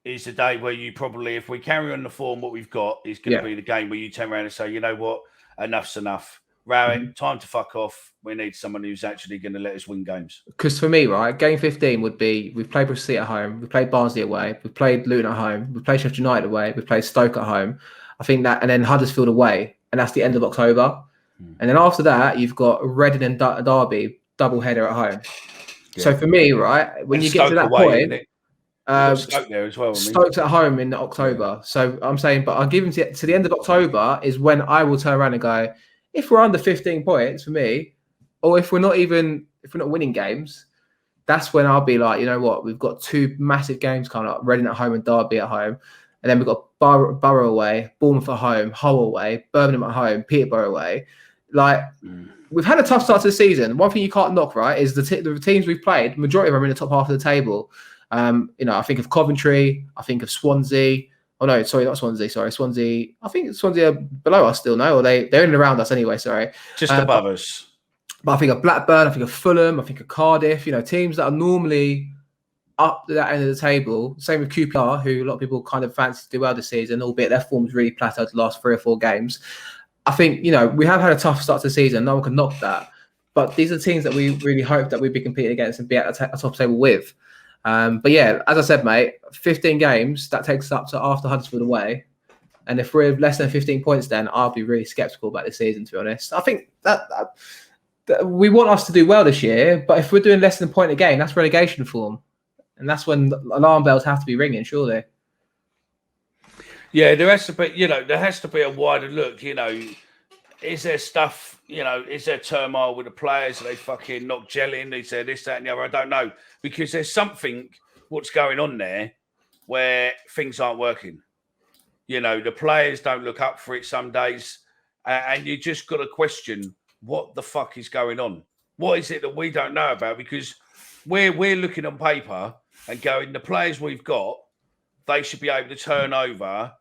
is the day where you probably, if we carry on the form what we've got, is going to be the game where you turn around and say, you know what, enough's enough. Rowing, time to fuck off. We need someone who's actually going to let us win games. Because for me, right, game 15 would be, we've played Bristol City at home, we've played Barnsley away, we've played Luton at home, we've played Sheffield United away, we've played Stoke at home. I think that, and then Huddersfield away, and that's the end of October. And then after that, you've got Reading and Derby double header at home. Yeah. So for me, right, when you get to that point, Stoke there as well. Stoke's at home in October. So I'm saying, but I'll give him to the end of October is when I will turn around and go, if we're under 15 points for me, or if we're not winning games, that's when I'll be like, you know what, we've got two massive games coming up, Reading at home and Derby at home. And then we've got Borough away, Bournemouth at home, Hull away, Birmingham at home, Peterborough away. Like, we've had a tough start to the season. One thing you can't knock, right, is the teams we've played, majority of them are in the top half of the table. I think of Coventry, I think of Swansea. Oh no, sorry, not Swansea. Sorry, Swansea. I think Swansea are below us still, no? Or they're in and around us anyway. Sorry, just above us. But I think of Blackburn. I think of Fulham. I think of Cardiff. Teams that are normally up to that end of the table. Same with QPR, who a lot of people kind of fancy to do well this season, albeit their form's really plateaued the last 3 or 4 games. I think we have had a tough start to the season. No one can knock that. But these are teams that we really hope that we'd be competing against and be at the top table with. But yeah, as I said, mate, 15 games, that takes us up to after Huddersfield away. And if we're less than 15 points, then I'll be really sceptical about this season, to be honest. I think that we want us to do well this year, but if we're doing less than a point a game, that's relegation form. And that's when alarm bells have to be ringing, surely. Yeah, there has to be a wider look, Is there stuff, is there turmoil with the players? Are they fucking not gelling? Is there this, that, and the other? I don't know. Because there's something what's going on there where things aren't working. The players don't look up for it some days. And you just got to question what the fuck is going on. What is it that we don't know about? Because we're looking on paper and going, the players we've got, they should be able to turn over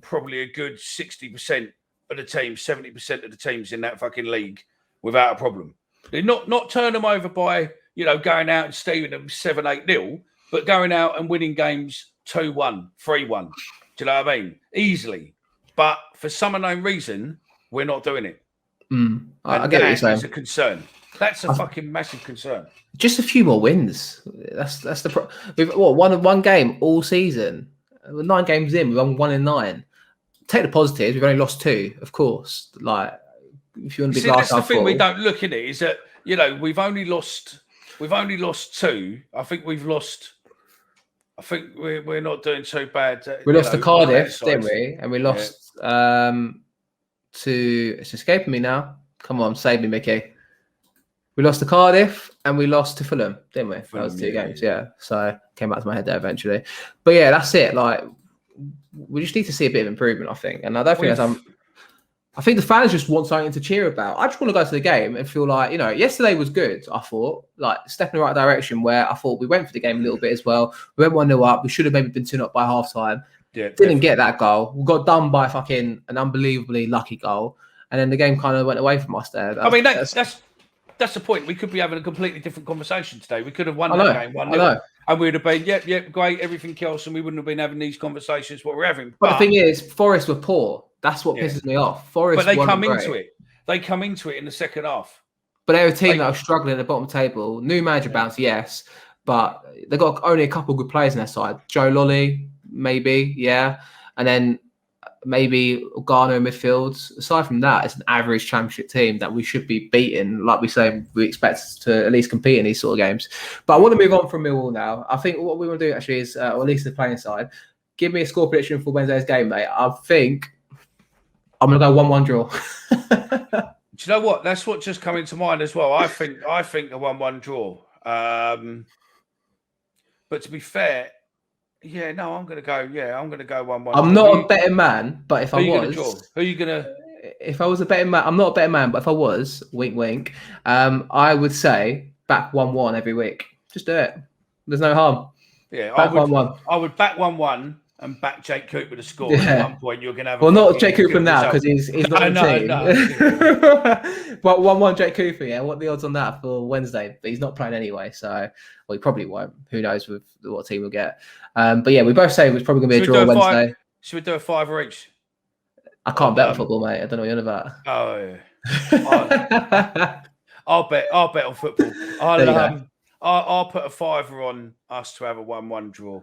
probably a good 60% of the teams, 70% of the teams in that fucking league without a problem. They're not turn them over by, going out and stealing them 7-8-0, but going out and winning games 2-1, 3-1. Do you know what I mean? Easily. But for some unknown reason, we're not doing it. I get what you're saying. That's a concern. That's a fucking massive concern. Just a few more wins. That's the we've won one game all season. 9 games in, we've won 1 in 9. Take the positives. We've only lost 2, of course. Like, if you want to be glass half full. That's the thing we don't look at it is that we've only lost 2. I think we've lost. I think we're not doing too bad. We lost to Cardiff, didn't we? And we lost to. It's escaping me now. Come on, save me, Mickey. We lost to Cardiff and we lost to Fulham, didn't we? That was 2 games, yeah. So came back to my head there eventually. But yeah, that's it. Like, we just need to see a bit of improvement, I think. And I don't think I think the fans just want something to cheer about. I just want to go to the game and feel like, yesterday was good, I thought. Like, step in the right direction where I thought we went for the game a little bit as well. We went 1-0 up. We should have maybe been 2-0 up by half-time. Yeah, didn't get that goal. We got done by fucking an unbelievably lucky goal. And then the game kind of went away from us there. That's the point. We could be having a completely different conversation today. We could have won that game 1-0. And we'd have been, yep, great, everything else, and we wouldn't have been having these conversations what we're having. But the thing is, Forest were poor. That's what pisses me off. Forest, but they come great. into it. They come into it in the second half. But they're a team that are struggling at the bottom table. New manager bounce, yes, but they've got only a couple of good players on their side. Joe Lolly, maybe, yeah, and then maybe Garner in midfield. Aside from that, it's an average championship team that we should be beating. Like we say, we expect to at least compete in these sort of games. But I want to move on from Millwall now. I think what we want to do actually is, or at least the playing side, give me a score prediction for Wednesday's game, mate. I think I'm going to go 1-1 draw. Do you know what? That's what just come into mind as well. I think a 1-1 draw. But to be fair, I'm going to go 1-1. I'm not a betting man, but if I was, who are you going to? If I was a betting man, I'm not a betting man, but if I was, wink, wink, I would say back 1-1 every week. Just do it. There's no harm. Yeah, back 1-1. I would back 1-1 and back Jake Cooper to score. At one point, you're going to have. Well, not Jake Cooper now because he's not in the team. No. But 1-1 Jake Cooper. Yeah, what are the odds on that for Wednesday? But he's not playing anyway, so well, he probably won't. Who knows with what team we'll get? But yeah, we both say it's probably going to be a draw Wednesday. Should we do a 5 each? I can't bet on football, mate. I don't know what you're on about. Oh yeah. I'll bet on football. I'll put a 5 on us to have a 1-1 draw.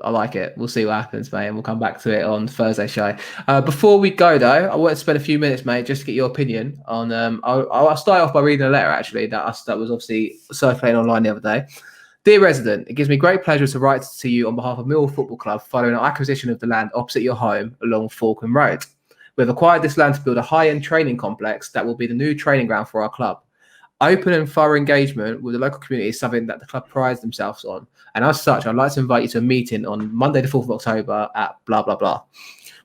I like it. We'll see what happens, mate, and we'll come back to it on Thursday show. Before we go, though, I want to spend a few minutes, mate, just to get your opinion on. I'll start off by reading a letter actually that was obviously circulating online the other day. Dear resident, it gives me great pleasure to write to you on behalf of Millwall Football Club following our acquisition of the land opposite your home along Falkland Road. We've acquired this land to build a high-end training complex that will be the new training ground for our club. Open and thorough engagement with the local community is something that the club prides themselves on. And as such, I'd like to invite you to a meeting on Monday, the 4th of October at blah, blah, blah.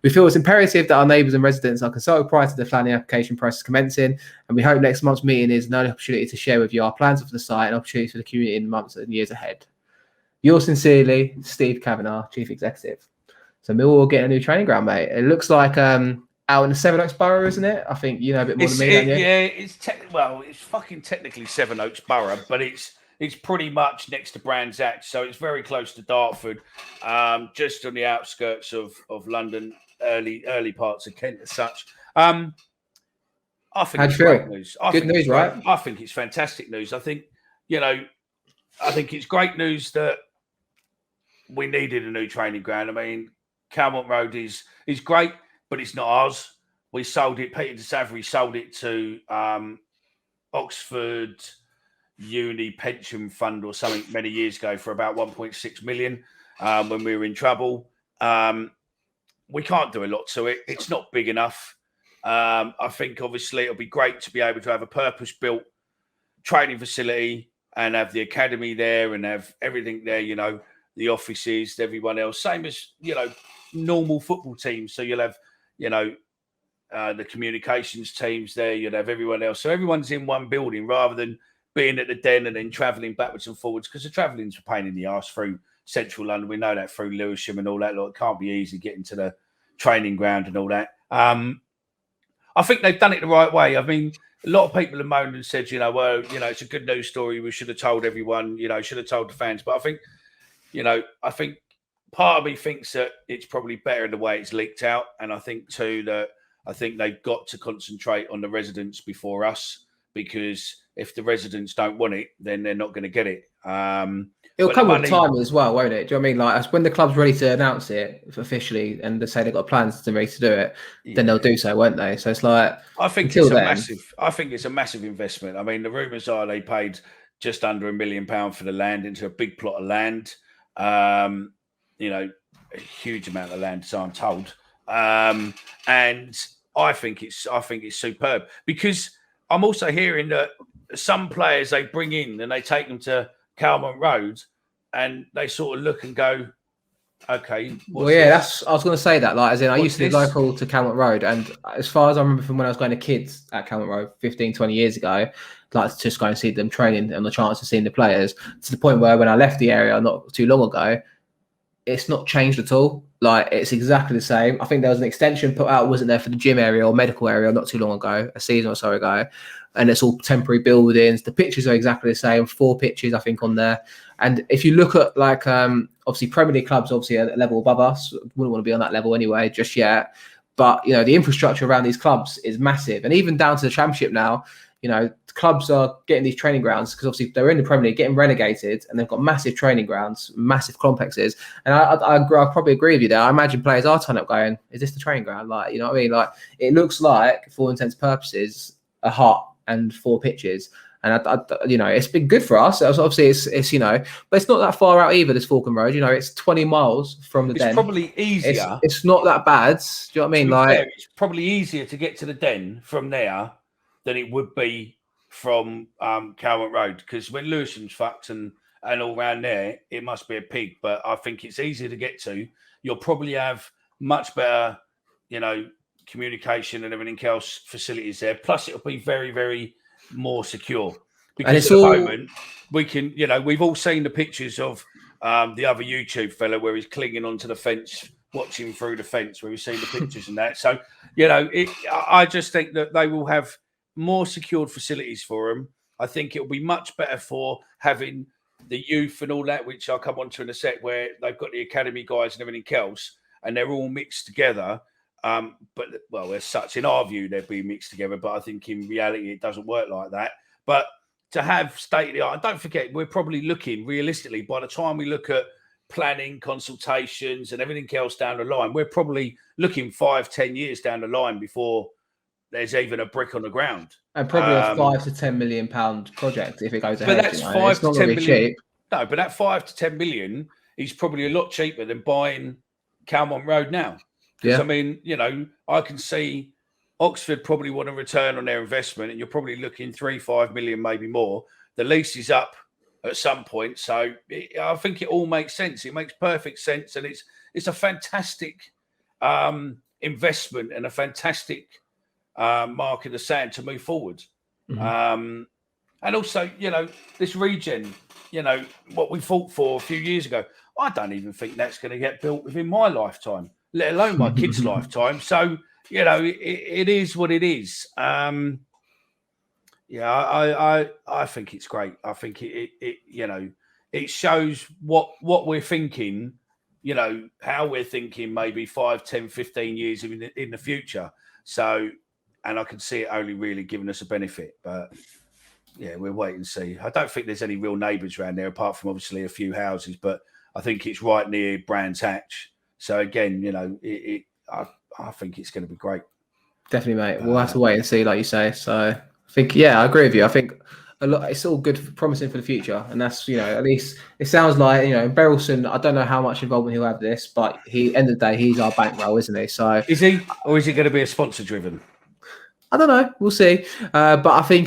We feel it's imperative that our neighbours and residents are consulted prior to the planning application process commencing. And we hope next month's meeting is an opportunity to share with you our plans for the site and opportunities for the community in months and years ahead. Yours sincerely, Steve Kavanagh, Chief Executive. So Millwall will get a new training ground, mate. It looks like out in the Sevenoaks Borough, isn't it? I think you know a bit more than me, don't you? Yeah, it's fucking technically Sevenoaks Borough, but it's pretty much next to Brands Hatch, so it's very close to Dartford, just on the outskirts of London, early parts of Kent as such. I think it's great news. Good news, right? I think it's fantastic news. I think it's great news that we needed a new training ground. I mean, Calmont Road is great, but it's not ours. We sold it. Peter de Savary sold it to Oxford Uni Pension Fund or something many years ago for about 1.6 million when we were in trouble. We can't do a lot to it. It's not big enough. I think obviously it'll be great to be able to have a purpose-built training facility and have the academy there and have everything there, the offices, everyone else, same as, normal football teams. So you'll have, the communications teams there, you'll have everyone else. So everyone's in one building rather than being at the Den and then travelling backwards and forwards, because the travelling's a pain in the arse through central London. We know that through Lewisham and all that. It can't be easy getting to the training ground and all that. I think they've done it the right way. I mean, a lot of people have moaned and said, it's a good news story. We should have told everyone, should have told the fans. But I think part of me thinks that it's probably better in the way it's leaked out. And I think too that they've got to concentrate on the residents before us, because if the residents don't want it, then they're not going to get it. It'll come with time as well, won't it? Do you know what I mean? Like when the club's ready to announce it officially and they say they've got plans to ready to do it, then they'll do so, won't they? So it's like I think it's a massive investment. I mean, the rumours are they paid just under £1 million for the land into a big plot of land. A huge amount of land, so I'm told. And I think it's superb, because I'm also hearing that some players they bring in and they take them to Calmont Road and they sort of look and go, okay. I was going to say that. Like, as in, I used to be local to Calmont Road, and as far as I remember from when I was going to kids at Calmont Road 15, 20 years ago, like to just go and see them training and the chance of seeing the players, to the point where when I left the area not too long ago, it's not changed at all. Like, it's exactly the same. I think there was an extension put out, wasn't there, for the gym area or medical area not too long ago, a season or so ago, and it's all temporary buildings. The pitches are exactly the same, 4 pitches, I think, on there. And if you look at, like, obviously Premier League clubs, obviously a level above us, wouldn't want to be on that level anyway just yet. But, you know, the infrastructure around these clubs is massive. And even down to the Championship now, you know, clubs are getting these training grounds because obviously they're in the Premier League, getting relegated, and they've got massive training grounds, massive complexes. And I probably agree with you there. I imagine players are turning up going, is this the training ground? Like, you know what I mean? Like, it looks like, for all intents and purposes, a hut and 4 pitches. And, you know, it's been good for us. Obviously, it's you know, but it's not that far out either, this Falcon Road. You know, it's 20 miles from the Den. It's probably easier. It's not that bad. Do you know what I mean? Like, fair, it's probably easier to get to the Den from there than it would be from Calvert Road, because when Lewisham's fucked and all around there, it must be a pig. But I think it's easier to get to. You'll probably have much better, you know, communication and everything else, facilities there. Plus, it'll be very, very more secure. Because at the moment, we can, you know, we've all seen the pictures of the other YouTube fella where he's clinging onto the fence, watching through the fence, where we've seen the pictures and that. So, you know, I just think that they will have more secured facilities for them. I think it'll be much better for having the youth and all that, which I'll come on to in a sec, where they've got the academy guys and everything else, and they're all mixed together. But, well, as such, in our view, they'd be mixed together. But I think in reality, it doesn't work like that. But to have state-of-the-art, and don't forget, we're probably looking realistically, by the time we look at planning, consultations, and everything else down the line, we're probably looking 5-10 years down the line before there's even a brick on the ground. And probably a £5 to £10 million project if it goes ahead. But that's you know? 5 to 10 million. Cheap. No, but that 5 to 10 million is probably a lot cheaper than buying Calmont Road now. Because, I mean, you know, I can see Oxford probably want to return on their investment, and you're probably looking 3-5 million, maybe more. The lease is up at some point. So I think it all makes sense. It makes perfect sense. And it's a fantastic investment and a fantastic mark in the sand to move forward. And also, you know, this regen, you know, what we fought for a few years ago, I don't even think that's going to get built within my lifetime, let alone my kids' lifetime. So, you know, it is what it is. I think it's great. I think it you know, it shows what we're thinking, you know, how we're thinking maybe 5, 10, 15 years in the future. So, and I can see it only really giving us a benefit. But yeah, we'll wait and see. I don't think there's any real neighbours around there, apart from obviously a few houses. But I think it's right near Brands Hatch. So again, you know, I think it's going to be great. Definitely, mate. We'll have to wait and see, like you say. So I think, yeah, I agree with you. I think a lot. It's all good, promising for the future, and that's, you know, at least it sounds like, you know, Berylson. I don't know how much involvement he'll have in this, but end of the day, he's our bankroll, isn't he? So is he, or is it going to be a sponsor driven? I don't know. We'll see. But I think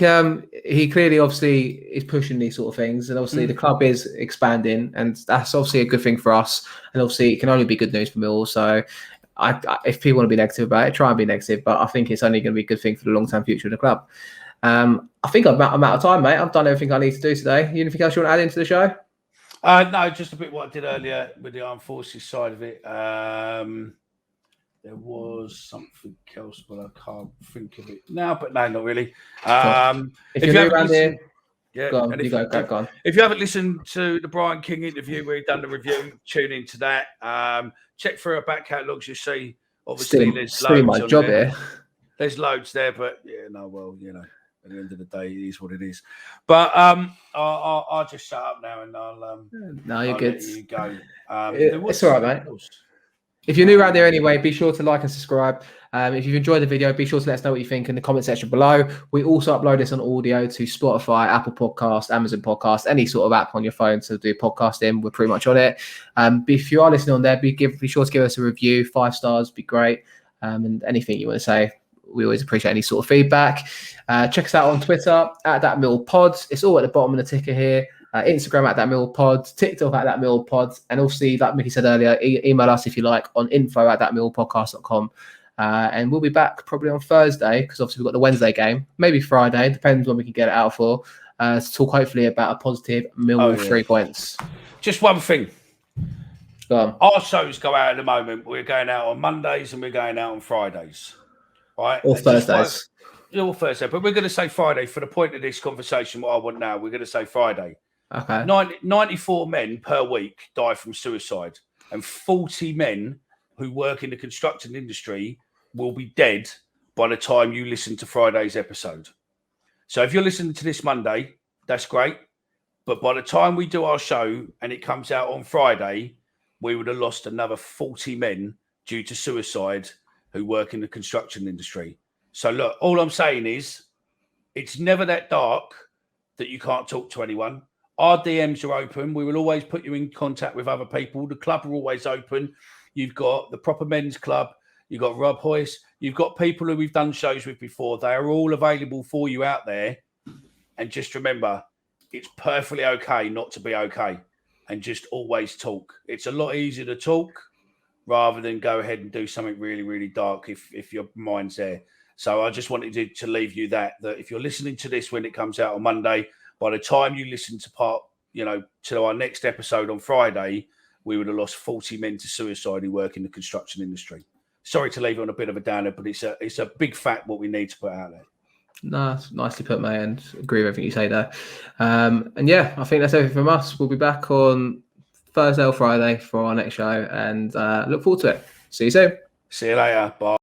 he clearly, obviously, is pushing these sort of things. And obviously, the club is expanding. And that's obviously a good thing for us. And obviously, it can only be good news for Millwall. So if people want to be negative about it, try and be negative. But I think it's only going to be a good thing for the long-term future of the club. I think I'm out of time, mate. I've done everything I need to do today. Anything else you want to add into the show? No, just a bit what I did earlier with the armed forces side of it. There was something else, but I can't think of it now. But no, not really. If you're new around here, yeah, go on. Go on. If you haven't listened to the Brian King interview where he done the review, tune into that. Check through our back catalogues. You see, obviously, there's loads. My job here. There's loads there, but yeah, no, well, you know, at the end of the day, it is what it is. But I'll just shut up now, and no, you're good. Let you go. It's all right, mate. If you're new around there anyway, be sure to like and subscribe. If you've enjoyed the video, be sure to let us know what you think in the comment section below. We also upload this on audio to Spotify, Apple Podcast, Amazon Podcast, any sort of app on your phone to do podcasting. We're pretty much on it. If you are listening on there, be sure to give us a review. 5 stars, be great. And anything you want to say, we always appreciate any sort of feedback. Check us out on Twitter at @ThatMillPod. It's all at the bottom of the ticker here. Instagram at @ThatMillPod, TikTok at @ThatMillPod, and also, like Mickey said earlier, email us if you like on info@thatmillpodcast.com. And we'll be back probably on Thursday, because obviously we've got the Wednesday game, maybe Friday, depends when we can get it out for, to talk hopefully about a positive Millwall 3 points. Just one thing. Go on. Our shows go out at the moment. We're going out on Mondays and we're going out on Fridays. Right? Or Thursdays. Or Thursday. But we're going to say Friday for the point of this conversation. What I want now, we're going to say Friday. Okay. 94 men per week die from suicide, and 40 men who work in the construction industry will be dead by the time you listen to Friday's episode. So if you're listening to this Monday, that's great. But by the time we do our show and it comes out on Friday, we would have lost another 40 men due to suicide who work in the construction industry. So look, all I'm saying is it's never that dark that you can't talk to anyone. Our DMs are open. We will always put you in contact with other people. The club are always open. You've got the Proper Men's Club. You've got Rob Hoyce. You've got people who we've done shows with before. They are all available for you out there. And just remember, it's perfectly okay not to be okay. And just always talk. It's a lot easier to talk rather than go ahead and do something really, really dark if your mind's there. So I just wanted to leave you that if you're listening to this when it comes out on Monday, by the time you listen to our next episode on Friday, we would have lost 40 men to suicide who work in the construction industry. Sorry to leave it on a bit of a downer, but it's a big fact what we need to put out there. No, it's nicely put, mate, and agree with everything you say there. And yeah, I think that's everything from us. We'll be back on Thursday or Friday for our next show, and look forward to it. See you soon. See you later. Bye.